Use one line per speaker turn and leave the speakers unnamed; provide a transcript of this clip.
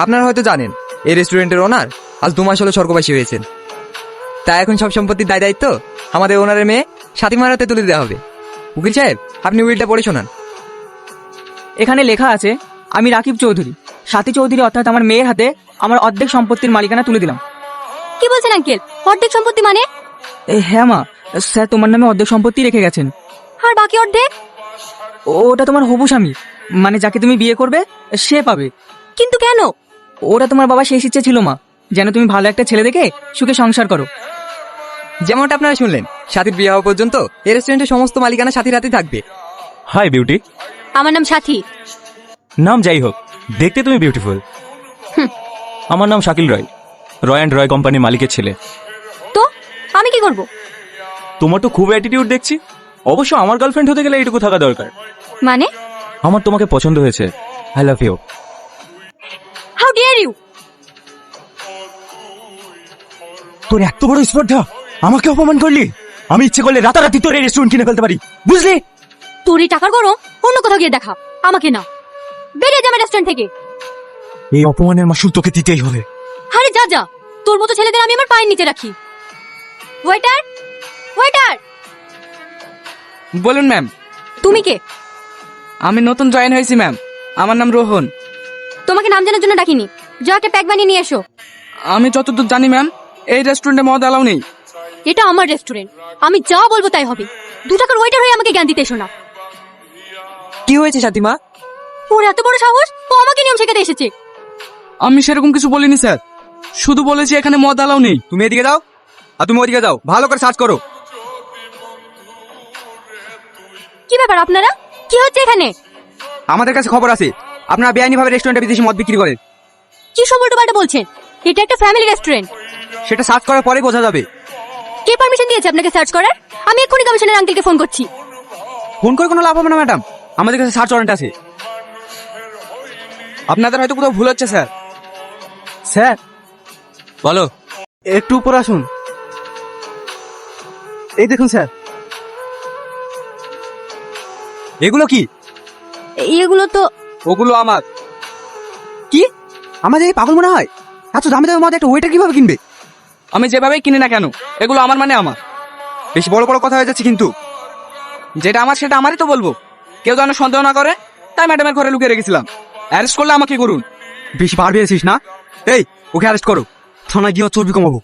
আপনারা হয়তো জানেন এই রেস্টুরেন্টের ওনার আজ 2 মাস হলো স্বর্গবাসী হয়েছেন। তাই এখন সব সম্পত্তির দায় দায়িত্ব আমাদের ওনারের মেয়ে সাথীমার হাতে তুলে দেওয়া হবে। উকিল সাহেব, আপনি উইলটা পড়ে শোনান।
এখানে লেখা আছে, আমি রাকিব চৌধুরী সাথী চৌধুরী অর্থাৎ আমার মেয়ের হাতে আমার অর্ধেক সম্পত্তির মালিকানা তুলে দিলাম।
কি বলছেন আঙ্কেল? অর্ধেক সম্পত্তি মানে?
হ্যাঁ মা, স্যার তোমার নামে অর্ধেক সম্পত্তি রেখে গেছেন।
আর বাকি অর্ধেক?
ওটা তোমার হবু স্বামী, মানে যাকে তুমি বিয়ে করবে সে পাবে।
কিন্তু কেন?
ওটা তোমার বাবা শেষ ইচ্ছে ছিল মা, যেন তুমি ভালো একটা ছেলে দেখে সুখে সংসার করো।
যেমনটা আপনারা শুনলেন, সাথীর বিয়ে হওয়া পর্যন্ত এই রেস্টুরেন্টের সমস্ত মালিকানা সাথীর হাতে থাকবে।
Hi beauty.
আমার নাম সাথী।
নাম যাই হোক, দেখতে তুমি বিউটিফুল। আমার নাম শাকিল রয়, রয় অ্যান্ড রয় কোম্পানির মালিকের ছেলে।
তো আমি কি করব?
তোমার তো খুব অ্যাটিটিউড দেখছি। অবশ্য আমার গার্লফ্রেন্ড হতে গেলে এইটুকু থাকা দরকার।
মানে?
আমার তোমাকে পছন্দ হয়েছে। I love you.
How dear you!
তোর এত বড় স্পর্ধা, আমাকে অপমান করলি। আমি ইচ্ছে করলে রাতারাতি তোর এই রেস্টুরেন্ট কিনে ফেলতে পারি, বুঝলি?
তোর এই টাকার গরম অন্য কোথাও গিয়ে দেখা, আমাকে না। বেরিয়ে যা আমার রেস্টুরেন্ট থেকে।
এই অপমানের মাসুল তোকে দিতেই হবে।
আরে যা যা, তোর মতো ছেলেদের আমি আমার পায়ের নিচে রাখি। Waiter, waiter!
বলুন ম্যাম।
তুমি কে?
আমি নতুন জয়েন হয়েছি ম্যাম, আমার নাম রোহন।
তোমাকে নাম জানার জন্য ডাকিনি, যা একটা প্যাক বানিয়ে নিয়ে এসো।
আমি যতদূর জানি ম্যাম, এই রেস্টুরেন্টে মদ অ্যালাউ নেই।
এটা আমার রেস্টুরেন্ট, আমি যা বলবো তাই হবে। 2 টাকার ওয়েটার হয়ে আমাকে জ্ঞান দিতে এসো না।
কি হয়েছে সাথীমা?
ওর এত বড় সাহস, ও আমাকে নিয়ম শেখাতে এসেছে।
আমি সেরকম কিছু বলিনি স্যার, শুধু বলেছি এখানে মদ অ্যালাউ নেই।
তুমি এদিকে যাও, আর তুমি ওদিকে যাও, ভালো করে সার্চ করো।
কি ব্যাপার আপনারা? কি হচ্ছে এখানে?
আমাদের কাছে খবর আছে আপনারা বেআইনিভাবে রেস্টুরেন্টে বিদেশি মদ বিক্রি করেন।
কি সব উল্টোপাল্টা বলছেন? এটা একটা ফ্যামিলি রেস্টুরেন্ট।
সেটা সার্চ করার পরে বোঝা যাবে।
কে পারমিশন দিয়েছে আপনাকে সার্চ করার? আমি এক্ষুনি কমিশনার আঙ্কেলকে ফোন করছি।
ফোন করে কোনো লাভ হবে না ম্যাডাম, আমাদের কাছে সার্চ ওয়ারেন্ট আছে।
আপনাদের হয়তো কোথাও ভুল হচ্ছে স্যার।
স্যার বলো।
একটু উপর আসুন। এই দেখুন স্যার।
এগুলো কি?
এগুলো তো
ওগুলো আমার। কি? আমাদের এই পাগল মনে হয় এত দামি দামি মদ একটা ওয়েটার কিভাবে কিনবে?
আমি যেভাবেই কিনি না কেন, এগুলো আমার মানে আমার।
বেশি বড় বড় কথা হয়ে যাচ্ছে কিন্তু।
যেটা আমার সেটা আমারই তো বলবো, কেউ যেন সন্দেহ না করে। তাই ম্যাডামের ঘরে লুকিয়ে রেখেছিলাম। অ্যারেস্ট করলে আমাকে করুন।
বেশি বার পেয়েছিস না? এই, ওকে অ্যারেস্ট করো, থানায় গিয়ে চর্বি কমাবো।